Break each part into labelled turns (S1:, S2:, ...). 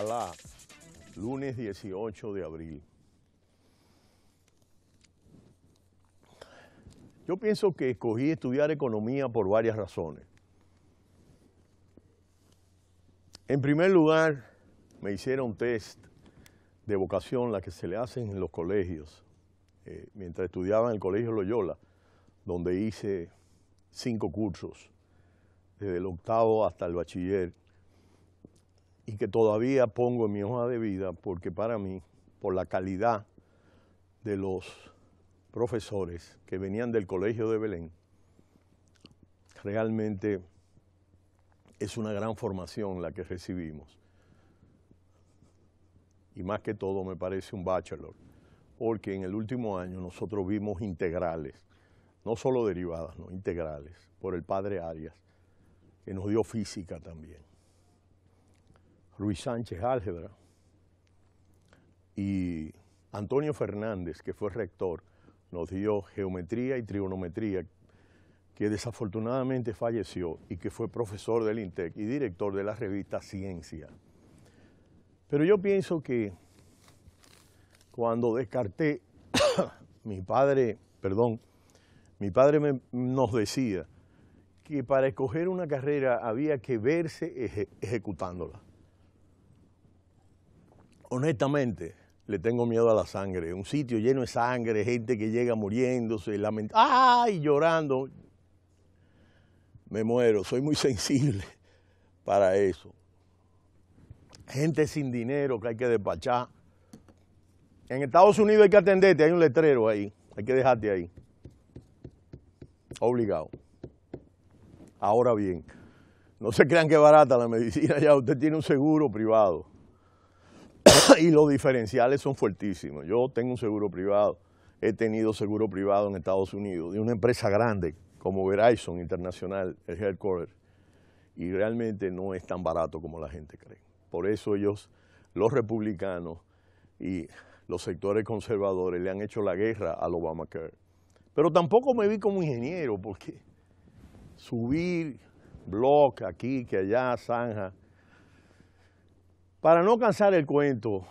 S1: Alcalá, lunes 18 de abril. Yo pienso que escogí estudiar economía por varias razones. En primer lugar, me hicieron un test de vocación, la que se le hacen en los colegios, mientras estudiaba en el Colegio Loyola, donde hice 5 cursos, desde el octavo hasta el bachiller, y que todavía pongo en mi hoja de vida porque para mí, por la calidad de los profesores que venían del Colegio de Belén, realmente es una gran formación la que recibimos. Y más que todo me parece un bachelor, porque en el último año nosotros vimos integrales, no solo derivadas, no, integrales, por el padre Arias, que nos dio física también. Ruiz Sánchez, álgebra, y Antonio Fernández, que fue rector, nos dio geometría y trigonometría, que desafortunadamente falleció y que fue profesor del INTEC y director de la revista Ciencia. Pero yo pienso que cuando descarté, mi padre nos decía que para escoger una carrera había que verse ejecutándola. Honestamente, le tengo miedo a la sangre. Un sitio lleno de sangre, gente que llega muriéndose, ¡ay! Llorando. Me muero, soy muy sensible para eso. Gente sin dinero que hay que despachar. En Estados Unidos hay que atenderte, hay un letrero ahí, hay que dejarte ahí. Obligado. Ahora bien, no se crean que es barata la medicina, ya usted tiene un seguro privado. Y los diferenciales son fuertísimos. Yo tengo un seguro privado, he tenido seguro privado en Estados Unidos, de una empresa grande como Verizon Internacional, el headquarter, y realmente no es tan barato como la gente cree. Por eso ellos, los republicanos y los sectores conservadores, le han hecho la guerra al Obamacare. Pero tampoco me vi como ingeniero, porque subir block aquí, que allá, zanja. Para no cansar el cuento,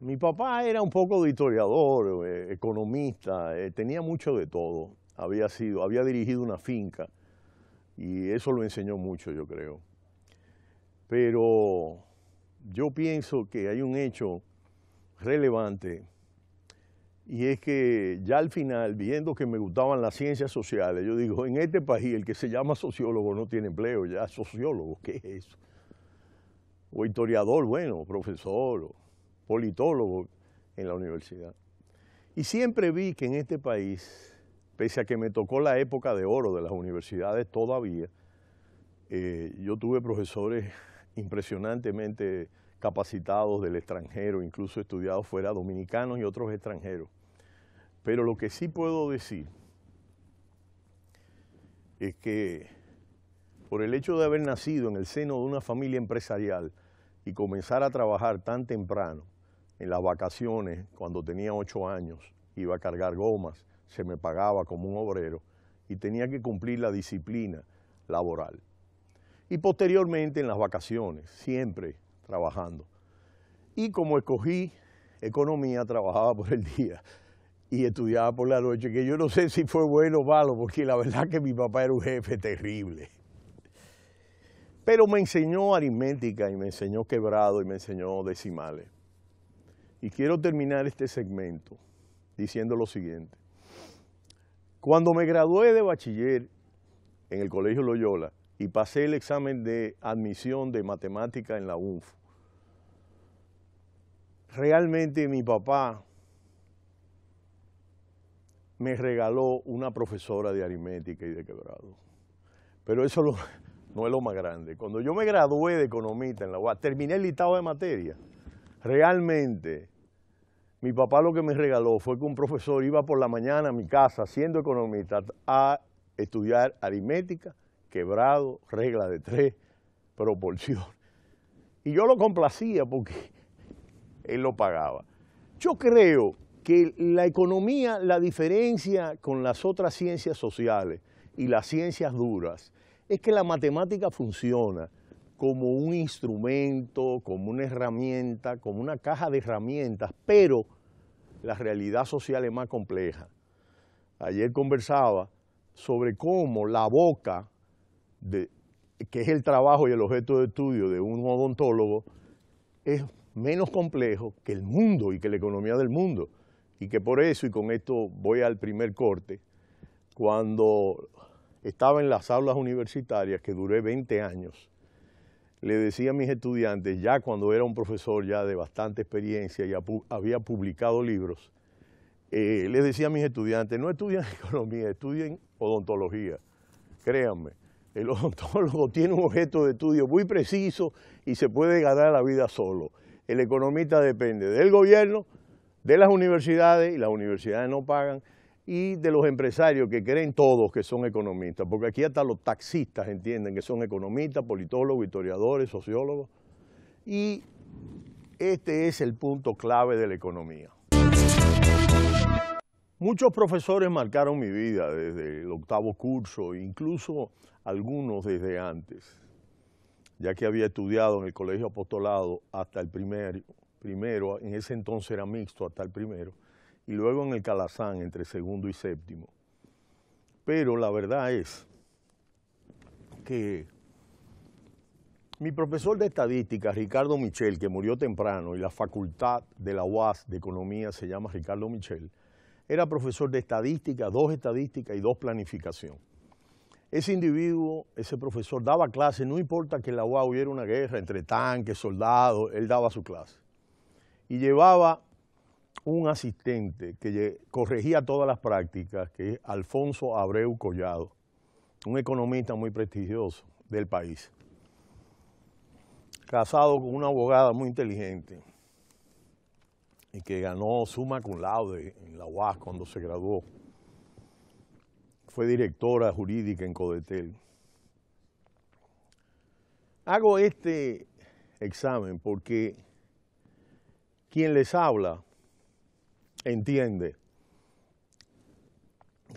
S1: mi papá era un poco de historiador, economista, tenía mucho de todo. Había dirigido una finca y eso lo enseñó mucho, yo creo. Pero yo pienso que hay un hecho relevante y es que ya al final, viendo que me gustaban las ciencias sociales, yo digo, en este país el que se llama sociólogo no tiene empleo, ya sociólogo, ¿qué es eso? O historiador, bueno, profesor, o politólogo en la universidad. Y siempre vi que en este país, pese a que me tocó la época de oro de las universidades todavía, yo tuve profesores impresionantemente capacitados del extranjero, incluso estudiados fuera, dominicanos y otros extranjeros. Pero lo que sí puedo decir es que por el hecho de haber nacido en el seno de una familia empresarial y comenzar a trabajar tan temprano, en las vacaciones, cuando tenía 8 años, iba a cargar gomas, se me pagaba como un obrero y tenía que cumplir la disciplina laboral. Y posteriormente en las vacaciones, siempre trabajando. Y como escogí economía, trabajaba por el día y estudiaba por la noche, que yo no sé si fue bueno o malo, porque la verdad que mi papá era un jefe terrible. Pero me enseñó aritmética y me enseñó quebrado y me enseñó decimales. Y quiero terminar este segmento diciendo lo siguiente. Cuando me gradué de bachiller en el Colegio Loyola y pasé el examen de admisión de matemática en la UNFU, realmente mi papá me regaló una profesora de aritmética y de quebrado. Pero eso no es lo más grande. Cuando yo me gradué de economista en la UAS, terminé el listado de materias. Realmente, mi papá lo que me regaló fue que un profesor iba por la mañana a mi casa, siendo economista, a estudiar aritmética, quebrado, regla de 3, proporción. Y yo lo complacía porque él lo pagaba. Yo creo que la economía, la diferencia con las otras ciencias sociales y las ciencias duras, es que la matemática funciona como un instrumento, como una herramienta, como una caja de herramientas, pero la realidad social es más compleja. Ayer conversaba sobre cómo la boca, que es el trabajo y el objeto de estudio de un odontólogo, es menos complejo que el mundo y que la economía del mundo. Y que por eso, y con esto voy al primer corte, cuando estaba en las aulas universitarias, que duré 20 años, le decía a mis estudiantes, ya cuando era un profesor ya de bastante experiencia y había publicado libros, les decía a mis estudiantes, no estudien economía, estudien odontología. Créanme, el odontólogo tiene un objeto de estudio muy preciso y se puede ganar la vida solo. El economista depende del gobierno, de las universidades, y las universidades no pagan, y de los empresarios que creen todos que son economistas, porque aquí hasta los taxistas entienden que son economistas, politólogos, historiadores, sociólogos, y este es el punto clave de la economía. Muchos profesores marcaron mi vida desde el octavo curso, incluso algunos desde antes, ya que había estudiado en el Colegio Apostolado hasta el primero, en ese entonces era mixto hasta el primero, y luego en el Calazán entre segundo y séptimo. Pero la verdad es que mi profesor de estadística, Ricardo Michel, que murió temprano, y la facultad de la UAS de Economía se llama Ricardo Michel, era profesor de estadística, 2 estadísticas y 2 planificación. Ese individuo, ese profesor, daba clase, no importa que en la UAS hubiera una guerra entre tanques, soldados, él daba su clase. Y llevaba un asistente que corregía todas las prácticas, que es Alfonso Abreu Collado, un economista muy prestigioso del país, casado con una abogada muy inteligente y que ganó summa cum laude en la UAS cuando se graduó. Fue directora jurídica en Codetel. Hago este examen porque quien les habla entiende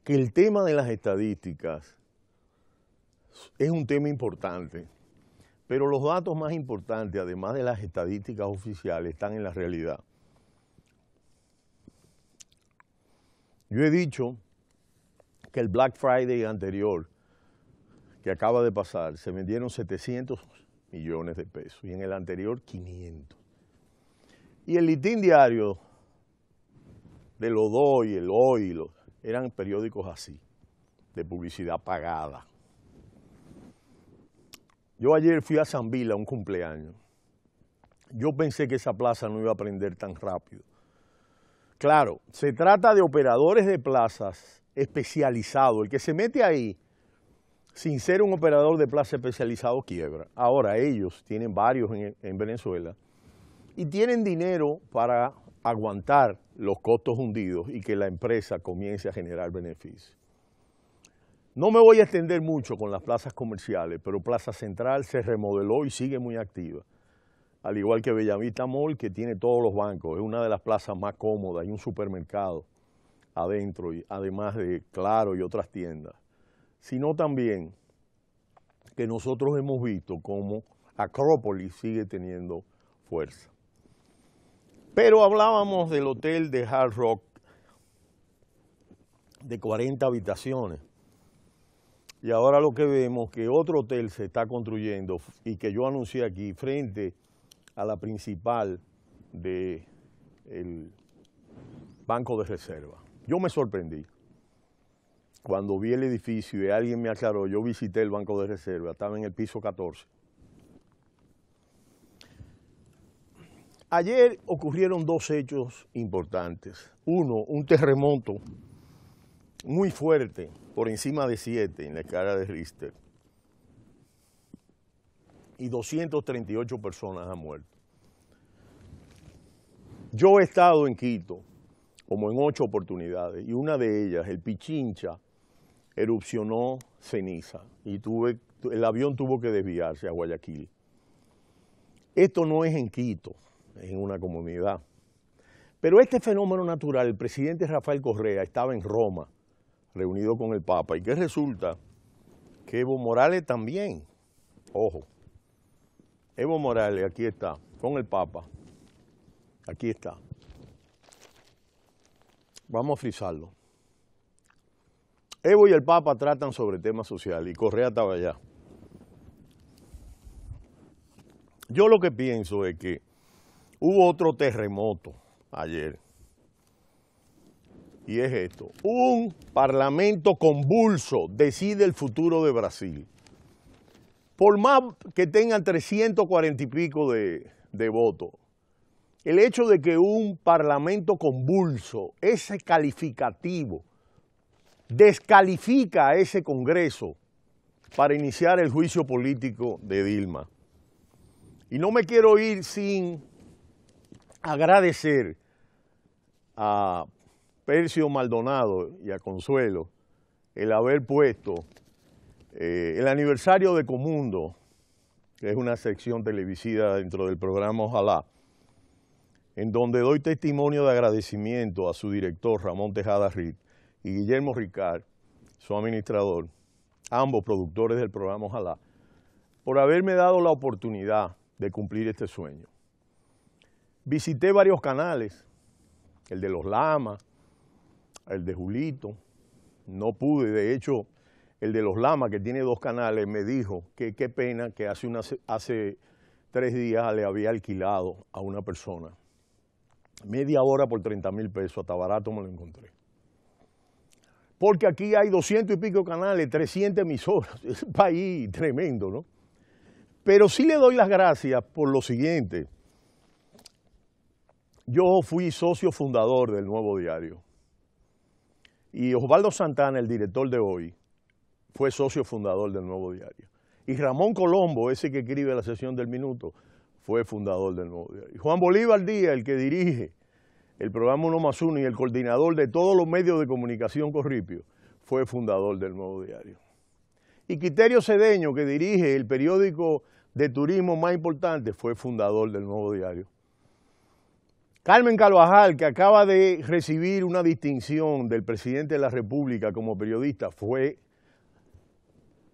S1: que el tema de las estadísticas es un tema importante, pero los datos más importantes, además de las estadísticas oficiales, están en la realidad. Yo he dicho que el Black Friday anterior, que acaba de pasar, se vendieron 700 millones de pesos y en el anterior 500. Y el Listín Diario de los dos y el Hoy eran periódicos así, de publicidad pagada. Yo ayer fui a San Vila a un cumpleaños. Yo pensé que esa plaza no iba a prender tan rápido. Claro, se trata de operadores de plazas especializados. El que se mete ahí sin ser un operador de plaza especializado quiebra. Ahora ellos tienen varios en Venezuela y tienen dinero para aguantar los costos hundidos y que la empresa comience a generar beneficios. No me voy a extender mucho con las plazas comerciales, pero Plaza Central se remodeló y sigue muy activa. Al igual que Bellavista Mall, que tiene todos los bancos, es una de las plazas más cómodas, hay un supermercado adentro, y además de Claro y otras tiendas. Sino también que nosotros hemos visto cómo Acrópolis sigue teniendo fuerza. Pero hablábamos del hotel de Hard Rock de 40 habitaciones. Y ahora lo que vemos es que otro hotel se está construyendo y que yo anuncié aquí frente a la principal del Banco de Reserva. Yo me sorprendí cuando vi el edificio y alguien me aclaró, yo visité el Banco de Reserva, estaba en el piso 14. Ayer ocurrieron 2 hechos importantes. Uno, un terremoto muy fuerte, por encima de 7 en la escala de Richter. Y 238 personas han muerto. Yo he estado en Quito como en 8 oportunidades y una de ellas, el Pichincha, erupcionó ceniza y el avión tuvo que desviarse a Guayaquil. Esto no es en Quito, es en una comunidad. Pero este fenómeno natural, el presidente Rafael Correa estaba en Roma, reunido con el Papa, y que resulta que Evo Morales también, ojo, Evo Morales, aquí está, con el Papa. Aquí está. Vamos a frisarlo. Evo y el Papa tratan sobre temas sociales y Correa estaba allá. Yo lo que pienso es que hubo otro terremoto ayer. Y es esto. Un parlamento convulso decide el futuro de Brasil. Por más que tengan 340 y pico de votos, el hecho de que un parlamento convulso, ese calificativo, descalifica a ese Congreso para iniciar el juicio político de Dilma. Y no me quiero ir sin agradecer a Percio Maldonado y a Consuelo el haber puesto el aniversario de Comundo, que es una sección televisiva dentro del programa Ojalá, en donde doy testimonio de agradecimiento a su director Ramón Tejada Riz y Guillermo Ricard, su administrador, ambos productores del programa Ojalá, por haberme dado la oportunidad de cumplir este sueño. Visité varios canales, el de los Lamas, el de Julito, no pude, de hecho, el de los Lamas, que tiene 2 canales, me dijo que qué pena que hace 3 días le había alquilado a una persona. Media hora por 30,000 pesos, hasta barato me lo encontré. Porque aquí hay 200 y pico canales, 300 emisoras, es un país tremendo, ¿no? Pero sí le doy las gracias por lo siguiente. Yo fui socio fundador del Nuevo Diario. Y Osvaldo Santana, el director de hoy, fue socio fundador del Nuevo Diario. Y Ramón Colombo, ese que escribe la sesión del Minuto, fue fundador del Nuevo Diario. Y Juan Bolívar Díaz, el que dirige el programa 1+1 y el coordinador de todos los medios de comunicación Corripio, fue fundador del Nuevo Diario. Y Quiterio Cedeño, que dirige el periódico de turismo más importante, fue fundador del Nuevo Diario. Carmen Carvajal, que acaba de recibir una distinción del presidente de la República como periodista, fue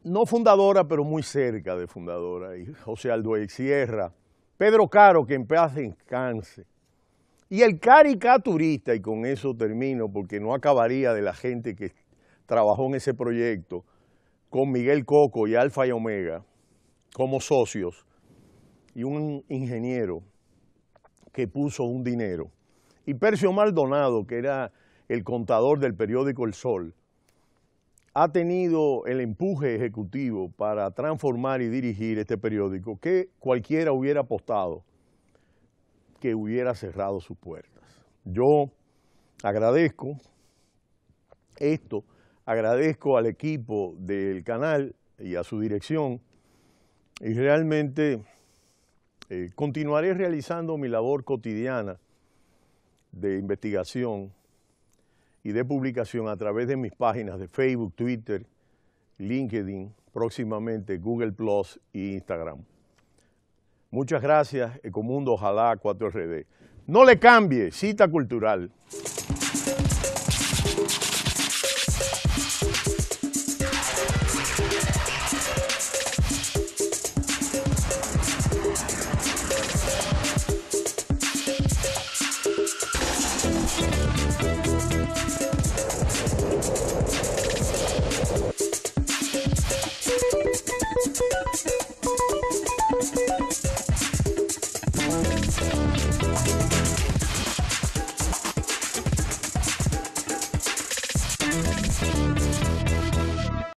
S1: no fundadora, pero muy cerca de fundadora. Y José Aldo Sierra, Pedro Caro, que en paz descanse. Y el caricaturista, y con eso termino, porque no acabaría de la gente que trabajó en ese proyecto, con Miguel Coco y Alfa y Omega, como socios, y un ingeniero que puso un dinero. Y Percio Maldonado, que era el contador del periódico El Sol, ha tenido el empuje ejecutivo para transformar y dirigir este periódico que cualquiera hubiera apostado que hubiera cerrado sus puertas. Yo agradezco esto, agradezco al equipo del canal y a su dirección y realmente continuaré realizando mi labor cotidiana de investigación y de publicación a través de mis páginas de Facebook, Twitter, LinkedIn, próximamente Google Plus e Instagram. Muchas gracias, Ecomundo Ojalá 4RD. No le cambie, cita cultural.